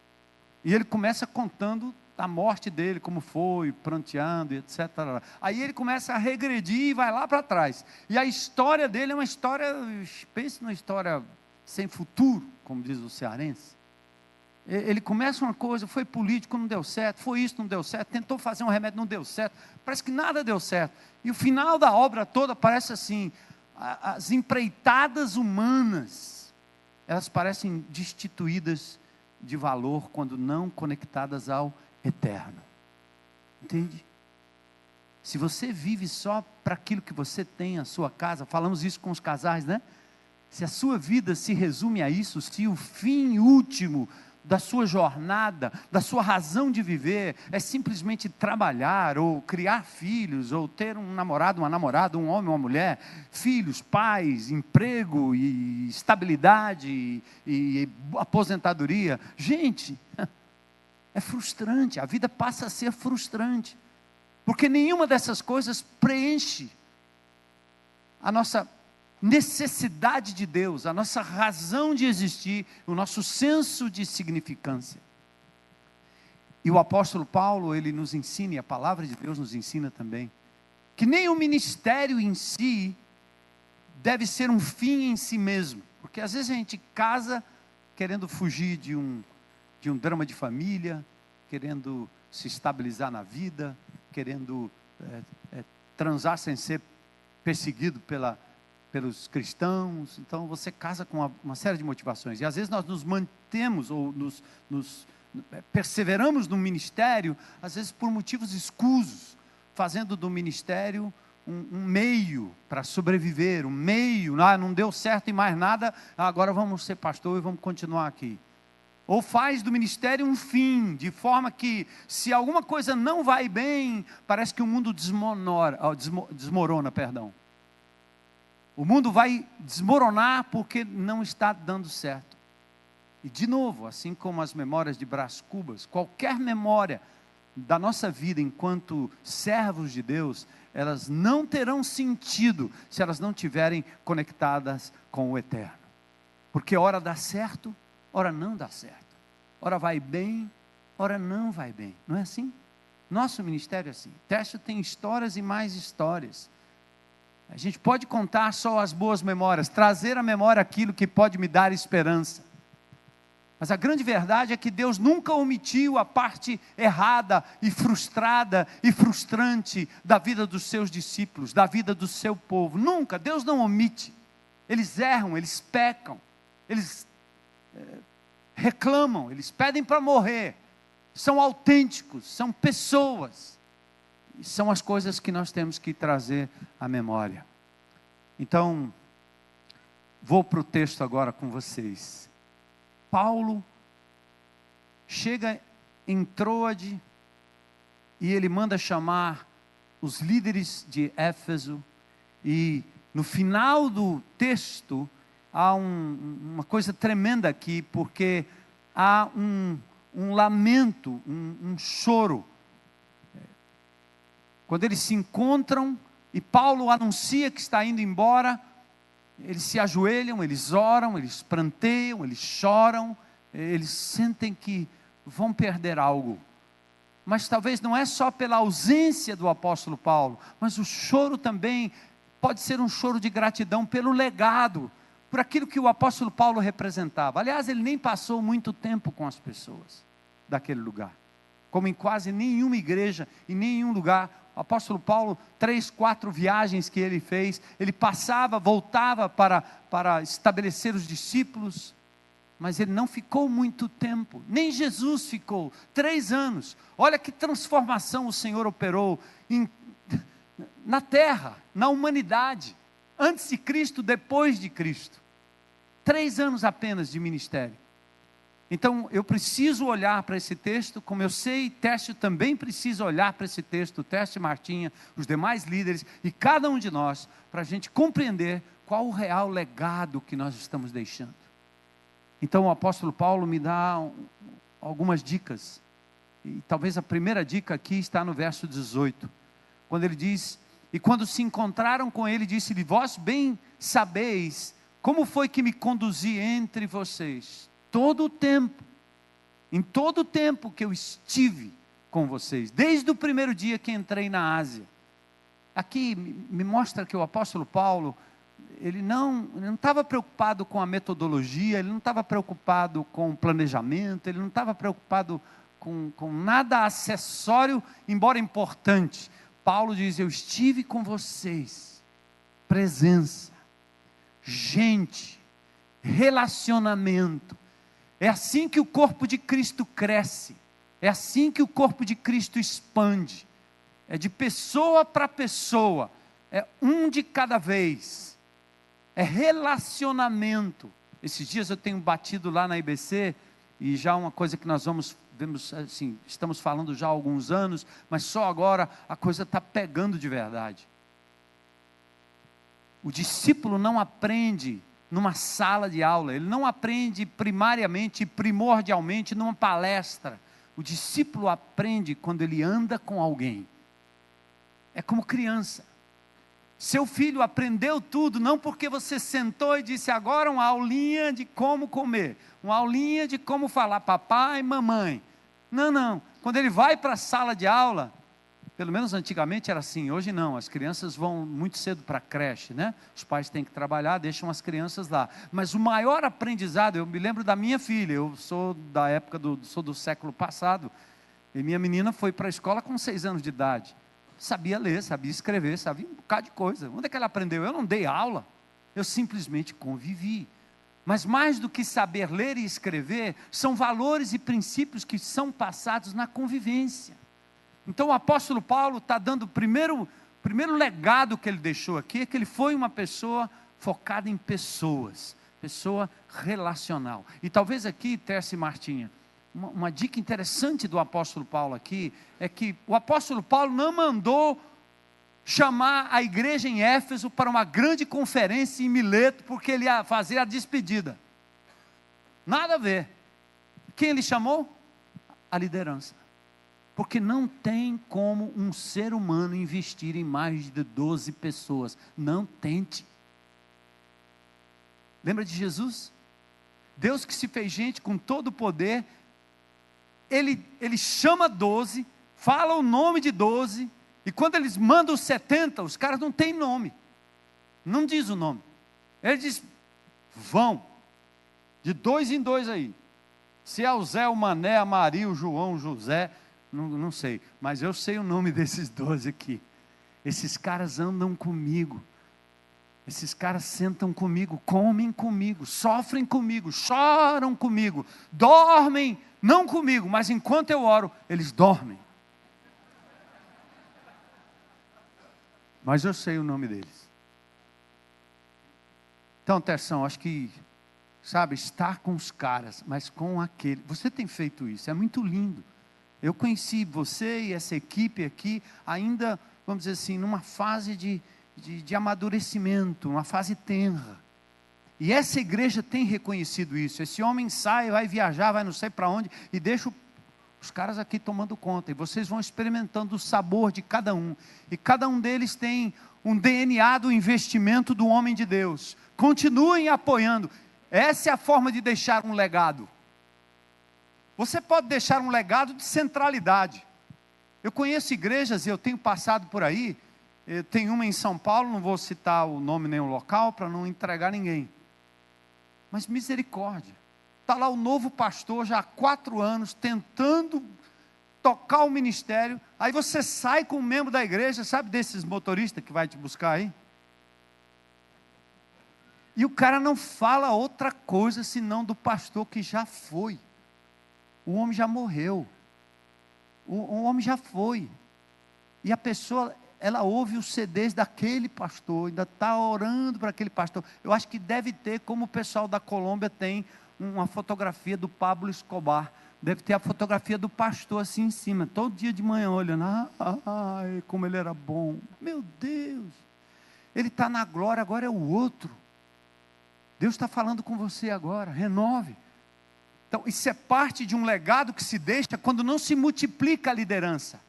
E ele começa contando a morte dele, como foi, pranteando, etc. Aí ele começa a regredir e vai lá para trás. E a história dele é uma história, pense numa história sem futuro, como diz o cearense. Ele começa uma coisa, foi político, não deu certo, foi isso, não deu certo, tentou fazer um remédio, não deu certo, parece que nada deu certo. E o final da obra toda parece assim, as empreitadas humanas, elas parecem destituídas de valor quando não conectadas ao eterno. Entende? Se você vive só para aquilo que você tem, a sua casa, falamos isso com os casais, né? Se a sua vida se resume a isso, se o fim último da sua jornada, da sua razão de viver, é simplesmente trabalhar, ou criar filhos, ou ter um namorado, uma namorada, um homem, uma mulher, filhos, pais, emprego, e estabilidade, e aposentadoria, gente, é frustrante, a vida passa a ser frustrante, porque nenhuma dessas coisas preenche a nossa necessidade de Deus, a nossa razão de existir, o nosso senso de significância. E o apóstolo Paulo, ele nos ensina, e a palavra de Deus nos ensina também, que nem o ministério em si deve ser um fim em si mesmo, porque às vezes a gente casa querendo fugir de um drama de família, querendo se estabilizar na vida, querendo transar sem ser perseguido pelos cristãos. Então você casa com uma série de motivações, e às vezes nós nos mantemos ou perseveramos no ministério, às vezes por motivos escusos, fazendo do ministério um meio para sobreviver, um meio, não deu certo em mais nada, agora vamos ser pastor e vamos continuar aqui. Ou faz do ministério um fim, de forma que se alguma coisa não vai bem, parece que o mundo desmorona. O mundo vai desmoronar porque não está dando certo. E de novo, assim como as memórias de Brás Cubas, qualquer memória da nossa vida enquanto servos de Deus, elas não terão sentido se elas não estiverem conectadas com o eterno. Porque ora dá certo, ora não dá certo. Ora vai bem, ora não vai bem. Não é assim? Nosso ministério é assim. Tércio tem histórias e mais histórias. A gente pode contar só as boas memórias, trazer à memória aquilo que pode me dar esperança. Mas a grande verdade é que Deus nunca omitiu a parte errada e frustrada e frustrante da vida dos seus discípulos, da vida do seu povo. Nunca, Deus não omite. Eles erram, eles pecam, eles reclamam, eles pedem para morrer. São autênticos, são pessoas. E são as coisas que nós temos que trazer à memória. Então, vou para o texto agora com vocês. Paulo chega em Troade e ele manda chamar os líderes de Éfeso, e no final do texto há uma coisa tremenda aqui, porque há um lamento, um choro. Quando eles se encontram e Paulo anuncia que está indo embora, eles se ajoelham, eles oram, eles pranteiam, eles choram, eles sentem que vão perder algo. Mas talvez não é só pela ausência do apóstolo Paulo, mas o choro também pode ser um choro de gratidão pelo legado, por aquilo que o apóstolo Paulo representava. Aliás, ele nem passou muito tempo com as pessoas daquele lugar, como em quase nenhuma igreja, em nenhum lugar. O apóstolo Paulo, 3, 4 viagens que ele fez, ele passava, voltava para estabelecer os discípulos, mas ele não ficou muito tempo. Nem Jesus ficou 3 anos. Olha que transformação o Senhor operou na terra, na humanidade, antes de Cristo, depois de Cristo. 3 anos apenas de ministério. Então, eu preciso olhar para esse texto, como eu sei, Tércio também precisa olhar para esse texto, Tércio e Martinha, os demais líderes, e cada um de nós, para a gente compreender qual o real legado que nós estamos deixando. Então, o apóstolo Paulo me dá algumas dicas, e talvez a primeira dica aqui está no verso 18, quando ele diz: e quando se encontraram com ele, disse-lhe: vós bem sabeis como foi que me conduzi entre vocês, em todo o tempo que eu estive com vocês, desde o primeiro dia que entrei na Ásia. Aqui me mostra que o apóstolo Paulo, ele não estava preocupado com a metodologia, ele não estava preocupado com o planejamento, ele não estava preocupado com nada acessório, embora importante. Paulo diz: eu estive com vocês, presença, gente, relacionamento. É assim que o corpo de Cristo cresce, é assim que o corpo de Cristo expande, é de pessoa para pessoa, é um de cada vez, é relacionamento. Esses dias eu tenho batido lá na IBC, e já uma coisa que nós vemos assim, estamos falando já há alguns anos, mas só agora a coisa está pegando de verdade. O discípulo não aprende numa sala de aula, ele não aprende primariamente e primordialmente numa palestra. O discípulo aprende quando ele anda com alguém. É como criança. Seu filho aprendeu tudo, não porque você sentou e disse: agora uma aulinha de como comer, uma aulinha de como falar papai e mamãe. Não, quando ele vai para a sala de aula, pelo menos antigamente era assim, hoje não, as crianças vão muito cedo para a creche, né? Os pais têm que trabalhar, deixam as crianças lá. Mas o maior aprendizado, eu me lembro da minha filha, eu sou da época, sou do século passado, e minha menina foi para a escola com 6 anos de idade. Sabia ler, sabia escrever, sabia um bocado de coisa. Onde é que ela aprendeu? Eu não dei aula, eu simplesmente convivi. Mas mais do que saber ler e escrever, são valores e princípios que são passados na convivência. Então o apóstolo Paulo está dando o primeiro legado que ele deixou aqui, é que ele foi uma pessoa focada em pessoas, pessoa relacional. E talvez aqui, Tércio e Martinha, uma dica interessante do apóstolo Paulo aqui, é que o apóstolo Paulo não mandou chamar a igreja em Éfeso para uma grande conferência em Mileto, porque ele ia fazer a despedida. Nada a ver. Quem ele chamou? A liderança. Porque não tem como um ser humano investir em mais de 12 pessoas. Não tente. Lembra de Jesus? Deus que se fez gente com todo o poder, Ele chama 12, fala o nome de 12, e quando eles mandam os 70, os caras não têm nome. Não diz o nome. Ele diz, vão, de 2 em 2 aí. Se é o Zé, o Mané, a Maria, o João, o José, não sei. Mas eu sei o nome desses 12 aqui. Esses caras andam comigo. Esses caras sentam comigo, comem comigo, sofrem comigo, choram comigo, dormem, não comigo, mas enquanto eu oro, eles dormem. Mas eu sei o nome deles. Então, Terção, acho que, sabe, estar com os caras, mas com aquele. Você tem feito isso, é muito lindo. Eu conheci você e essa equipe aqui, ainda, vamos dizer assim, numa fase de amadurecimento, uma fase tenra. E essa igreja tem reconhecido isso. Esse homem sai, vai viajar, vai não sei para onde, e deixa os caras aqui tomando conta. E vocês vão experimentando o sabor de cada um. E cada um deles tem um DNA do investimento do homem de Deus. Continuem apoiando. Essa é a forma de deixar um legado. Você pode deixar um legado de centralidade. Eu conheço igrejas, e eu tenho passado por aí. Tem uma em São Paulo, não vou citar o nome nem o local, para não entregar ninguém. Mas misericórdia. Está lá o novo pastor, já há 4 anos, tentando tocar o ministério. Aí você sai com um membro da igreja, sabe desses motoristas que vai te buscar aí? E o cara não fala outra coisa senão do pastor que já foi. O homem já morreu. O homem já foi. E a pessoa, ela ouve os CDs daquele pastor, ainda está orando para aquele pastor. Eu acho que deve ter, como o pessoal da Colômbia tem uma fotografia do Pablo Escobar. Deve ter a fotografia do pastor assim em cima, todo dia de manhã olhando. Ai, como ele era bom. Meu Deus. Ele está na glória, agora é o outro. Deus está falando com você agora, renove. Então, isso é parte de um legado que se deixa quando não se multiplica a liderança.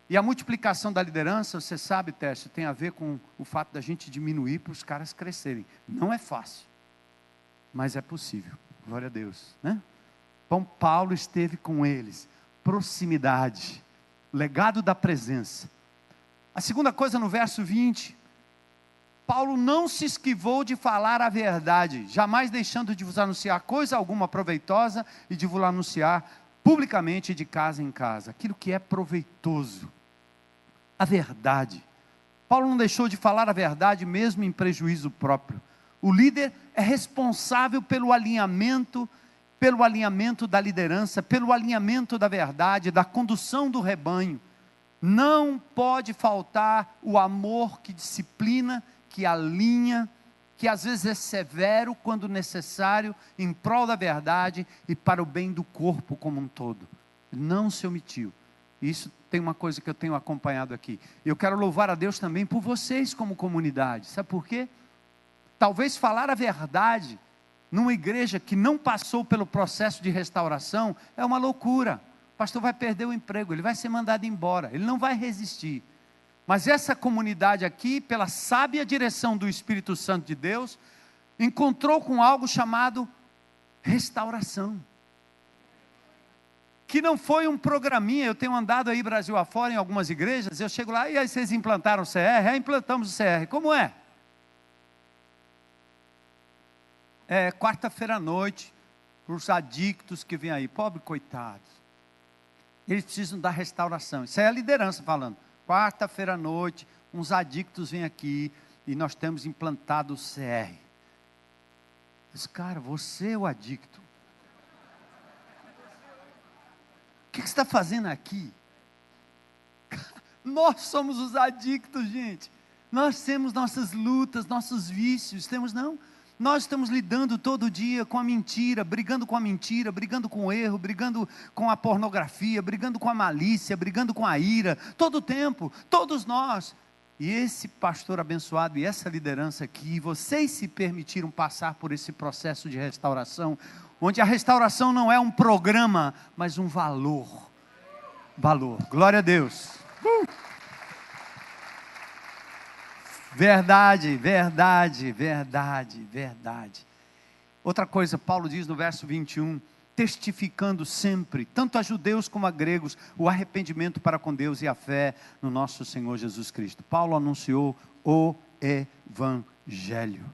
E a multiplicação da liderança, você sabe, Tércio, tem a ver com o fato da gente diminuir para os caras crescerem. Não é fácil, mas é possível. Glória a Deus, né? Então, Paulo esteve com eles. Proximidade, legado da presença. A segunda coisa no verso 20, Paulo não se esquivou de falar a verdade, jamais deixando de vos anunciar coisa alguma proveitosa e de vos anunciar publicamente de casa em casa, aquilo que é proveitoso, a verdade. Paulo não deixou de falar a verdade mesmo em prejuízo próprio. O líder é responsável pelo alinhamento da liderança, pelo alinhamento da verdade, da condução do rebanho. Não pode faltar o amor que disciplina, que alinha, que às vezes é severo quando necessário, em prol da verdade e para o bem do corpo como um todo. Não se omitiu. Isso tem uma coisa que eu tenho acompanhado aqui. Eu quero louvar a Deus também por vocês como comunidade. Sabe por quê? Talvez falar a verdade numa igreja que não passou pelo processo de restauração é uma loucura. O pastor vai perder o emprego, ele vai ser mandado embora, ele não vai resistir. Mas essa comunidade aqui, pela sábia direção do Espírito Santo de Deus, encontrou com algo chamado restauração. Que não foi um programinha. Eu tenho andado aí Brasil afora em algumas igrejas, eu chego lá, e aí vocês implantaram o CR? Implantamos o CR. Como é? É quarta-feira à noite, para os adictos que vêm aí, pobres coitados. Eles precisam da restauração. Isso é a liderança falando. Quarta-feira à noite, uns adictos vêm aqui e nós temos implantado o CR. Diz, cara, você é o adicto. O que você está fazendo aqui? Nós somos os adictos, gente. Nós temos nossas lutas, nossos vícios. Nós estamos lidando todo dia com a mentira, brigando com o erro, brigando com a pornografia, brigando com a malícia, brigando com a ira, todo o tempo, todos nós. E esse pastor abençoado e essa liderança aqui, vocês se permitiram passar por esse processo de restauração, onde a restauração não é um programa, mas um valor. Glória a Deus. Verdade. Outra coisa, Paulo diz no verso 21, testificando sempre, tanto a judeus como a gregos, o arrependimento para com Deus e a fé no nosso Senhor Jesus Cristo. Paulo anunciou o Evangelho. evangelho.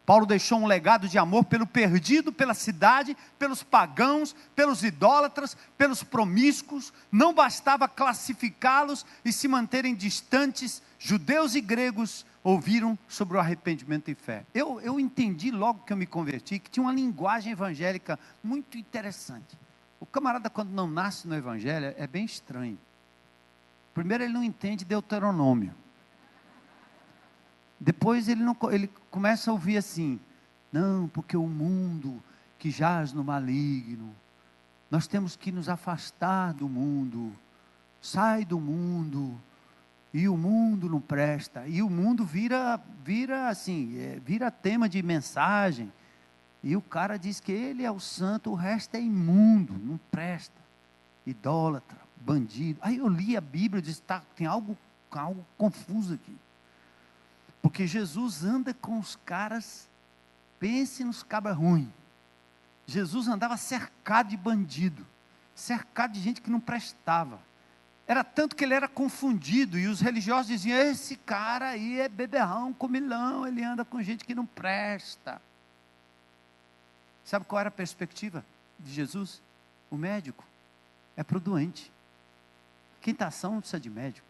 Paulo deixou um legado de amor pelo perdido, pela cidade, pelos pagãos, pelos idólatras, pelos promíscuos. Não bastava classificá-los e se manterem distantes. Judeus e gregos ouviram sobre o arrependimento e fé. Eu entendi logo que eu me converti, que tinha uma linguagem evangélica muito interessante. O camarada, quando não nasce no evangelho, é bem estranho. Primeiro, ele não entende Deuteronômio. Depois ele começa a ouvir assim: não, porque o mundo que jaz no maligno, nós temos que nos afastar do mundo, sai do mundo, e o mundo não presta, e o mundo vira tema de mensagem, e o cara diz que ele é o santo, o resto é imundo, não presta, idólatra, bandido. Aí eu li a Bíblia e disse: tem algo confuso aqui. Porque Jesus anda com os caras, pense nos cabras ruins. Jesus andava cercado de bandido, cercado de gente que não prestava. Era tanto que ele era confundido, e os religiosos diziam: esse cara aí é beberrão, comilão, ele anda com gente que não presta. Sabe qual era a perspectiva de Jesus? O médico é para o doente. Quem está são não precisa de médico.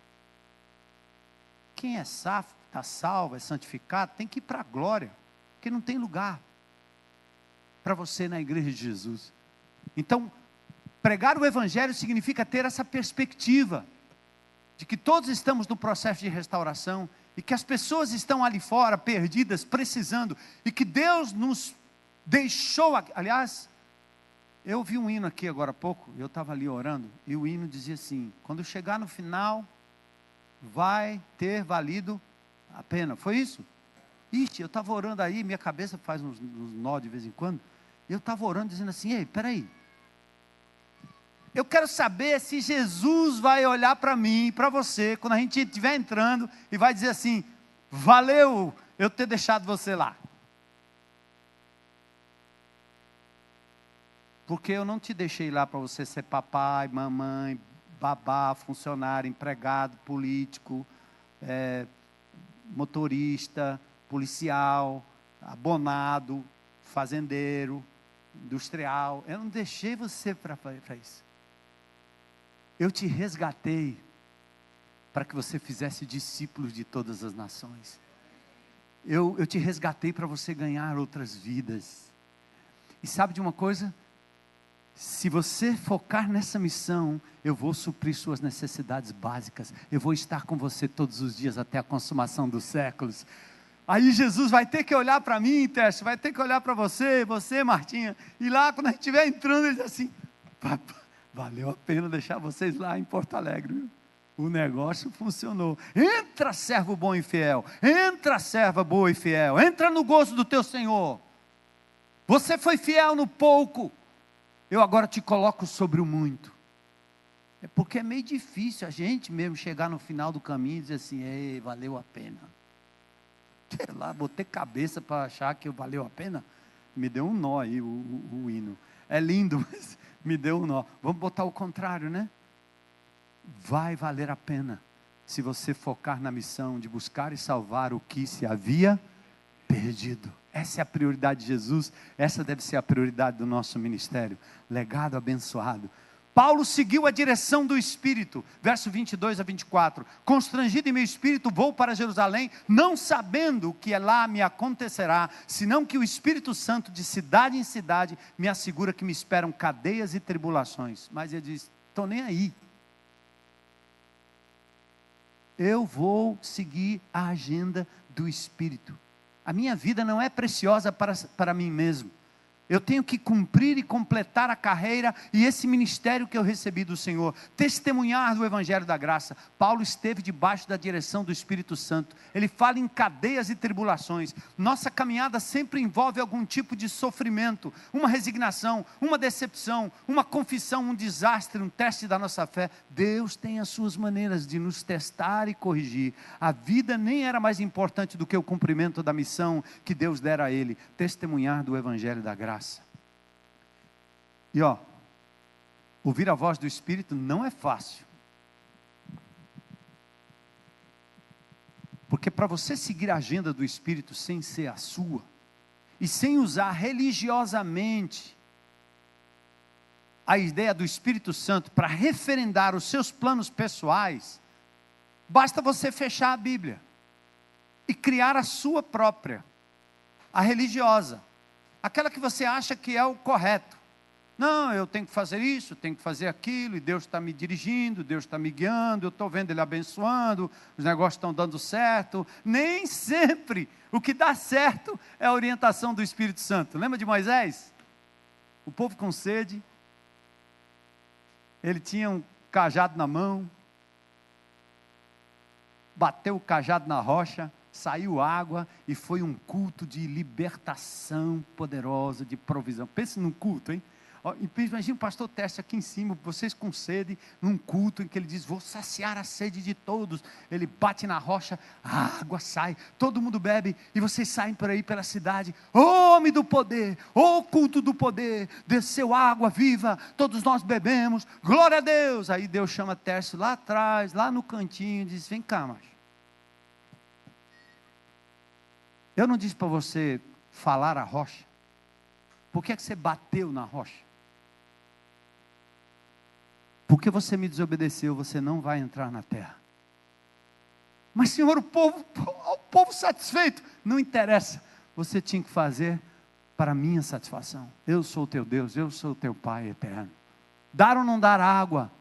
Quem é safo, está salvo, é santificado, tem que ir para a glória, porque não tem lugar para você na igreja de Jesus. Então, pregar o evangelho significa ter essa perspectiva, de que todos estamos no processo de restauração, e que as pessoas estão ali fora, perdidas, precisando, e que Deus nos deixou, aliás, eu vi um hino aqui agora há pouco, eu estava ali orando, e o hino dizia assim: quando chegar no final, vai ter valido a pena. Foi isso? Ixi, eu estava orando aí, minha cabeça faz uns nó de vez em quando, e eu estava orando dizendo assim: ei, peraí, eu quero saber se Jesus vai olhar para mim, para você, quando a gente estiver entrando, e vai dizer assim: valeu eu ter deixado você lá, porque eu não te deixei lá para você ser papai, mamãe, babá, funcionário, empregado, político, motorista, policial, abonado, fazendeiro, industrial. Eu não deixei você para isso. Eu te resgatei para que você fizesse discípulos de todas as nações. Eu te resgatei para você ganhar outras vidas. E sabe de uma coisa? Se você focar nessa missão, eu vou suprir suas necessidades básicas. Eu vou estar com você todos os dias até a consumação dos séculos. Aí Jesus vai ter que olhar para mim, Teste, vai ter que olhar para você, Martinha. E lá, quando a gente estiver entrando, ele diz assim: valeu a pena deixar vocês lá em Porto Alegre, viu? O negócio funcionou. Entra, servo bom e fiel. Entra, serva boa e fiel. Entra no gozo do teu Senhor. Você foi fiel no pouco, eu agora te coloco sobre o muito. É porque é meio difícil a gente mesmo chegar no final do caminho e dizer assim: ei, valeu a pena. Sei lá, botei cabeça para achar que valeu a pena. Me deu um nó aí o hino. É lindo, mas me deu um nó. Vamos botar o contrário, né? Vai valer a pena, se você focar na missão de buscar e salvar o que se havia perdido. Essa é a prioridade de Jesus, essa deve ser a prioridade do nosso ministério. Legado abençoado. Paulo seguiu a direção do Espírito, verso 22 a 24, constrangido em meu espírito, vou para Jerusalém, não sabendo o que lá me acontecerá, senão que o Espírito Santo de cidade em cidade me assegura que me esperam cadeias e tribulações. Mas ele diz: estou nem aí, eu vou seguir a agenda do Espírito. A minha vida não é preciosa para mim mesmo. Eu tenho que cumprir e completar a carreira e esse ministério que eu recebi do Senhor, testemunhar do Evangelho da Graça. Paulo esteve debaixo da direção do Espírito Santo, ele fala em cadeias e tribulações. Nossa caminhada sempre envolve algum tipo de sofrimento, uma resignação, uma decepção, uma confissão, um desastre, um teste da nossa fé. Deus tem as suas maneiras de nos testar e corrigir. A vida nem era mais importante do que o cumprimento da missão que Deus dera a ele, testemunhar do Evangelho da Graça. E ouvir a voz do Espírito não é fácil, porque Porque para você seguir a agenda do Espírito sem ser a sua, e sem usar religiosamente a ideia do Espírito Santo para referendar os seus planos pessoais, basta você fechar a Bíblia e criar a sua própria, a religiosa, aquela que você acha que é o correto. Não, eu tenho que fazer isso, tenho que fazer aquilo, e Deus está me dirigindo, Deus está me guiando, eu estou vendo Ele abençoando, os negócios estão dando certo. Nem sempre o que dá certo é a orientação do Espírito Santo. Lembra de Moisés? O povo com sede, ele tinha um cajado na mão, bateu o cajado na rocha, saiu água, e foi um culto de libertação poderosa, de provisão. Pense num culto, hein? Imagina o pastor Teste aqui em cima, vocês com sede, num culto em que ele diz: vou saciar a sede de todos. Ele bate na rocha, a água sai, todo mundo bebe, e vocês saem por aí pela cidade. Homem do poder, culto do poder, desceu água viva, todos nós bebemos, glória a Deus. Aí Deus chama Teste lá atrás, lá no cantinho, e diz: vem cá, macho. Eu não disse para você falar a rocha? Por que é que você bateu na rocha? Porque você me desobedeceu, você não vai entrar na terra. Mas Senhor, o povo satisfeito, não interessa, você tinha que fazer para a minha satisfação. Eu sou o teu Deus, eu sou o teu Pai eterno. Dar ou não dar água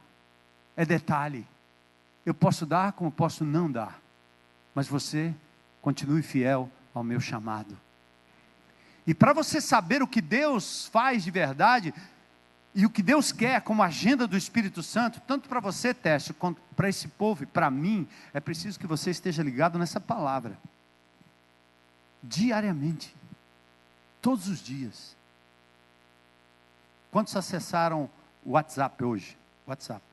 é detalhe. Eu posso dar como posso não dar, mas você continue fiel ao meu chamado. E para você saber o que Deus faz de verdade, e o que Deus quer como agenda do Espírito Santo, tanto para você, Teste, quanto para esse povo e para mim, é preciso que você esteja ligado nessa palavra, diariamente, todos os dias. Quantos acessaram o WhatsApp hoje? WhatsApp.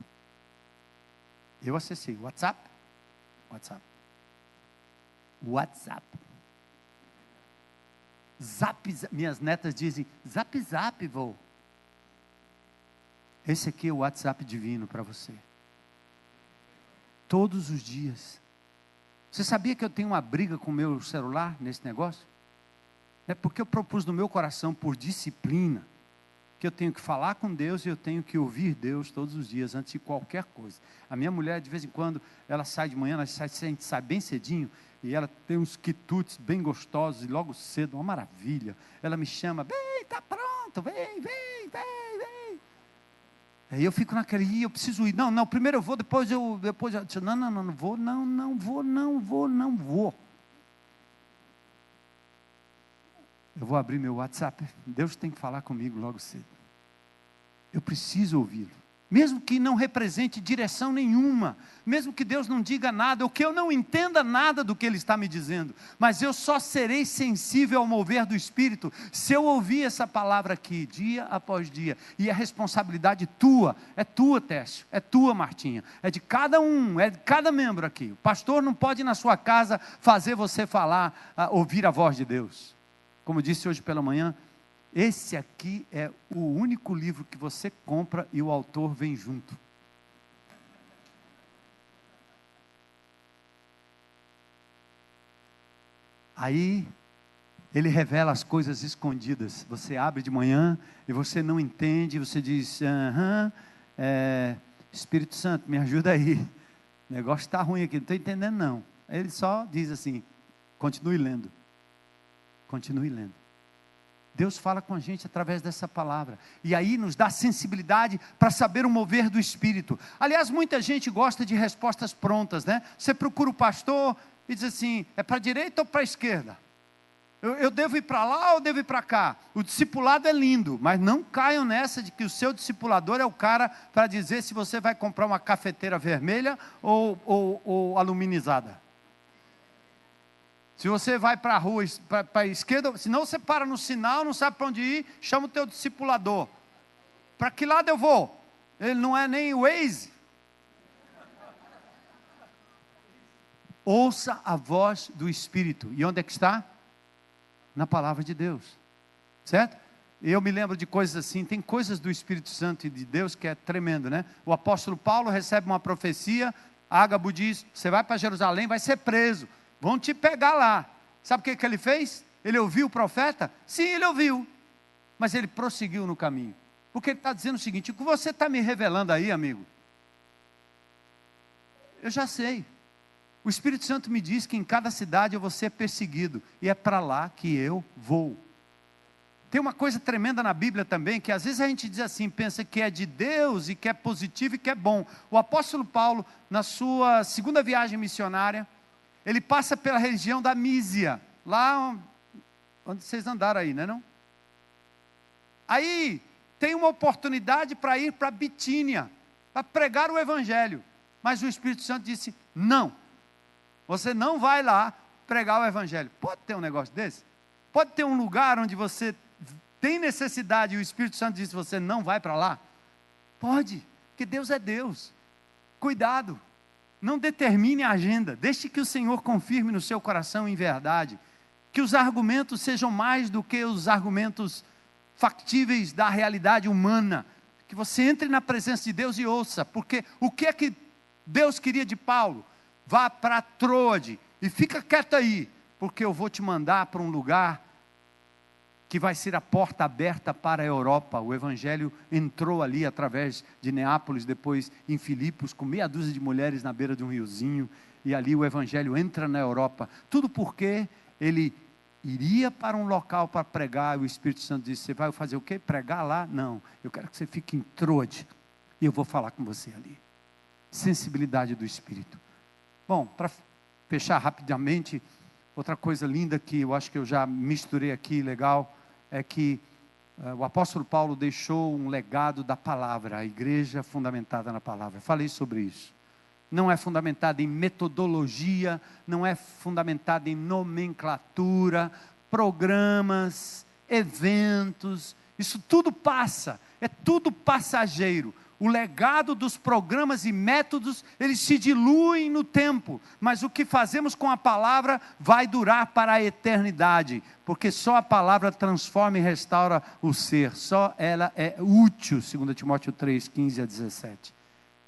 Eu acessei. WhatsApp? WhatsApp. WhatsApp. Zap, minhas netas dizem: zap, zap, vô. Esse aqui é o WhatsApp divino para você. Todos os dias. Você sabia que eu tenho uma briga com o meu celular nesse negócio? É porque eu propus no meu coração, por disciplina, que eu tenho que falar com Deus e eu tenho que ouvir Deus todos os dias, antes de qualquer coisa. A minha mulher, de vez em quando, ela sai de manhã, a gente sai bem cedinho, e ela tem uns quitutes bem gostosos, e logo cedo, uma maravilha. Ela me chama: vem, está pronto, vem. Aí eu fico naquele: eu preciso ir. Não, primeiro eu vou, depois eu disse: não vou. Eu vou abrir meu WhatsApp. Deus tem que falar comigo logo cedo. Eu preciso ouvi-lo. Mesmo que não represente direção nenhuma, mesmo que Deus não diga nada, ou que eu não entenda nada do que Ele está me dizendo, mas eu só serei sensível ao mover do Espírito, se eu ouvir essa palavra aqui, dia após dia. E a responsabilidade tua, é tua, Técio, é tua, Martinha, é de cada um, é de cada membro aqui. O pastor não pode ir na sua casa fazer você falar, ouvir a voz de Deus. Como disse hoje pela manhã, esse aqui é o único livro que você compra e o autor vem junto. Aí, ele revela as coisas escondidas. Você abre de manhã e você não entende, você diz: Espírito Santo, me ajuda aí. O negócio está ruim aqui, não estou entendendo não. Ele só diz assim: continue lendo. Continue lendo. Deus fala com a gente através dessa palavra, e aí nos dá sensibilidade para saber o mover do Espírito. Aliás, muita gente gosta de respostas prontas, né? Você procura o pastor e diz assim: é para a direita ou para a esquerda? Eu devo ir para lá ou devo ir para cá? O discipulado é lindo, mas não caiam nessa de que o seu discipulador é o cara para dizer se você vai comprar uma cafeteira vermelha ou aluminizada. Se você vai para a rua, para a esquerda, senão você para no sinal, não sabe para onde ir, chama o teu discipulador. Para que lado eu vou? Ele não é nem o Waze. Ouça a voz do Espírito. E onde é que está? Na palavra de Deus. Certo? Eu me lembro de coisas assim, tem coisas do Espírito Santo e de Deus que é tremendo, né? O apóstolo Paulo recebe uma profecia, Ágabo diz: você vai para Jerusalém, vai ser preso. vão te pegar lá. Sabe o que ele fez? Ele ouviu o profeta? Sim, ele ouviu, mas ele prosseguiu no caminho, porque ele está dizendo o seguinte: o que você está me revelando aí, amigo, eu já sei. O Espírito Santo me diz que em cada cidade eu vou ser perseguido, e é para lá que eu vou. Tem uma coisa tremenda na Bíblia também, que às vezes a gente diz assim, pensa que é de Deus, e que é positivo e que é bom. O apóstolo Paulo, na sua segunda viagem missionária, ele passa pela região da Mísia, lá onde vocês andaram aí, não é não? Aí, tem uma oportunidade para ir para Bitínia, para pregar o Evangelho, mas o Espírito Santo disse, não, você não vai lá pregar o Evangelho. Pode ter um negócio desse? Pode ter um lugar onde você tem necessidade e o Espírito Santo diz, você não vai para lá? Pode, porque Deus é Deus. Cuidado, não determine a agenda, deixe que o Senhor confirme no seu coração em verdade, que os argumentos sejam mais do que os argumentos factíveis da realidade humana, que você entre na presença de Deus e ouça, porque o que é que Deus queria de Paulo? Vá para Troade e fica quieto aí, porque eu vou te mandar para um lugar que vai ser a porta aberta para a Europa. O Evangelho entrou ali através de Neápolis, depois em Filipos, com meia dúzia de mulheres na beira de um riozinho, e ali o Evangelho entra na Europa, tudo porque ele iria para um local para pregar, e o Espírito Santo disse, você vai fazer o quê? Pregar lá? Não, eu quero que você fique em Troade, e eu vou falar com você ali. Sensibilidade do Espírito. Bom, para fechar rapidamente, outra coisa linda que eu acho que eu já misturei aqui, legal, é que o apóstolo Paulo deixou um legado da palavra, a igreja fundamentada na palavra. Falei sobre isso. Não é fundamentada em metodologia, não é fundamentada em nomenclatura, programas, eventos, isso tudo passa, é tudo passageiro. O legado dos programas e métodos, eles se diluem no tempo, mas o que fazemos com a palavra vai durar para a eternidade, porque só a palavra transforma e restaura o ser, só ela é útil, 2 Timóteo 3, 15 a 17.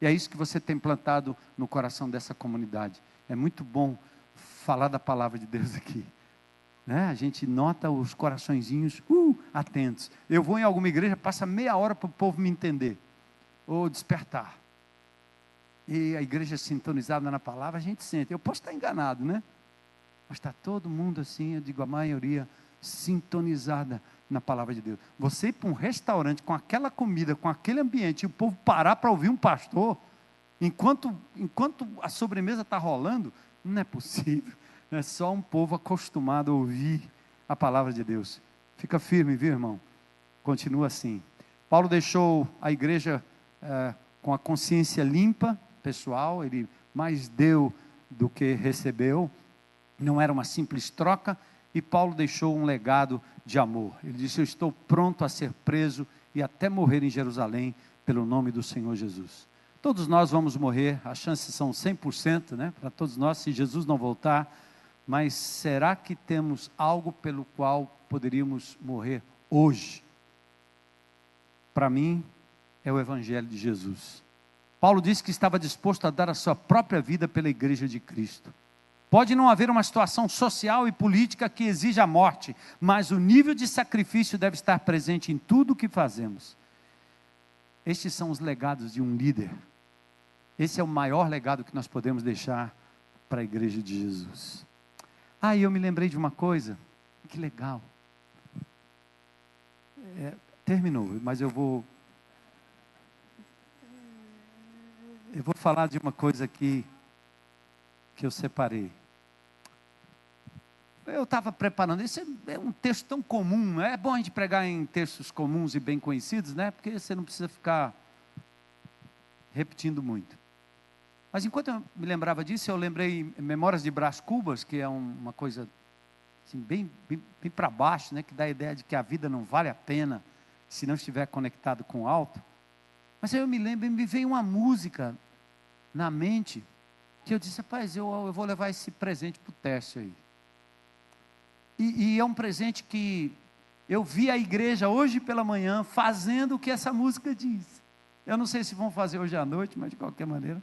E é isso que você tem plantado no coração dessa comunidade. É muito bom falar da palavra de Deus aqui, né? A gente nota os coraçõezinhos atentos. Eu vou em alguma igreja, passa meia hora para o povo me entender, ou despertar, e a igreja sintonizada na palavra, a gente sente, eu posso estar enganado, né? Mas está todo mundo assim, eu digo a maioria, sintonizada na palavra de Deus. Você ir para um restaurante com aquela comida, com aquele ambiente, e o povo parar para ouvir um pastor, enquanto a sobremesa está rolando, não é possível, é só um povo acostumado a ouvir a palavra de Deus. Fica firme, viu, irmão? Continua assim. Paulo deixou a igreja com a consciência limpa, pessoal, ele mais deu do que recebeu, não era uma simples troca, e Paulo deixou um legado de amor. Ele disse, eu estou pronto a ser preso e até morrer em Jerusalém, pelo nome do Senhor Jesus. Todos nós vamos morrer, as chances são 100%, né, para todos nós, se Jesus não voltar, mas será que temos algo pelo qual poderíamos morrer hoje? Para mim, é o Evangelho de Jesus. Paulo disse que estava disposto a dar a sua própria vida pela igreja de Cristo. Pode não haver uma situação social e política que exija a morte, mas o nível de sacrifício deve estar presente em tudo o que fazemos. Estes são os legados de um líder. Esse é o maior legado que nós podemos deixar para a igreja de Jesus. E eu me lembrei de uma coisa, que legal. Terminou, mas eu vou falar de uma coisa aqui que eu separei. Eu estava preparando, esse é um texto tão comum, é bom a gente pregar em textos comuns e bem conhecidos, né? Porque você não precisa ficar repetindo muito. Mas enquanto eu me lembrava disso, eu lembrei Memórias de Brás Cubas, que é uma coisa assim, bem para baixo, né? Que dá a ideia de que a vida não vale a pena se não estiver conectado com o alto. Mas aí eu me lembro, me veio uma música na mente, que eu disse, rapaz, eu vou levar esse presente para o Tércio aí. E é um presente que eu vi a igreja hoje pela manhã fazendo o que essa música diz. Eu não sei se vão fazer hoje à noite, mas de qualquer maneira.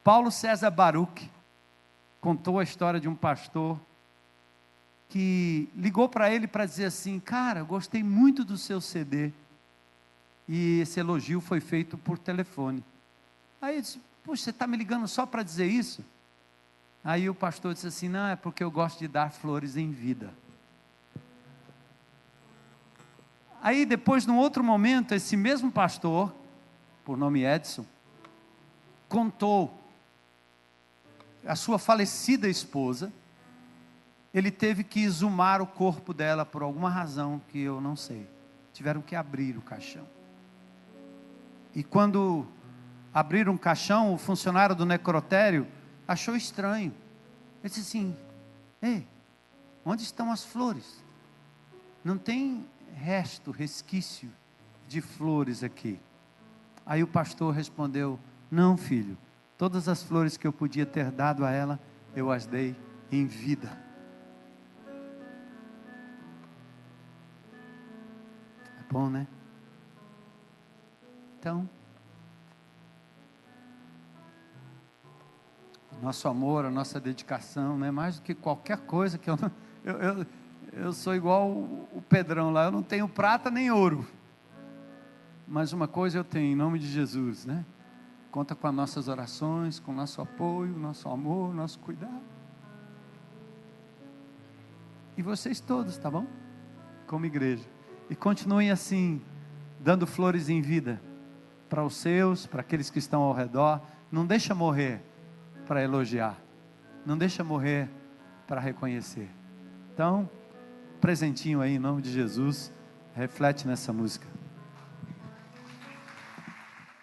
Paulo César Baruch, contou a história de um pastor que ligou para ele para dizer assim: cara, eu gostei muito do seu CD. E esse elogio foi feito por telefone. Aí ele disse: puxa, você está me ligando só para dizer isso? Aí o pastor disse assim: não, é porque eu gosto de dar flores em vida. Aí depois, num outro momento, esse mesmo pastor, por nome Edson, contou a sua falecida esposa. Ele teve que exumar o corpo dela por alguma razão que eu não sei. Tiveram que abrir o caixão. E quando abriram o caixão, o funcionário do necrotério achou estranho. Ele disse assim: ei, onde estão as flores? Não tem resquício de flores aqui. Aí o pastor respondeu: não, filho, todas as flores que eu podia ter dado a ela, eu as dei em vida. É bom, né? Então, nosso amor, a nossa dedicação, não é mais do que qualquer coisa que eu sou igual o Pedrão lá, eu não tenho prata nem ouro, mas uma coisa eu tenho, em nome de Jesus, né? Conta com as nossas orações, com o nosso apoio, nosso amor, nosso cuidado. E vocês todos, tá bom? Como igreja. E continuem assim, dando flores em vida para os seus, para aqueles que estão ao redor. Não deixa morrer para elogiar, não deixa morrer para reconhecer. Então, presentinho aí em nome de Jesus, reflete nessa música.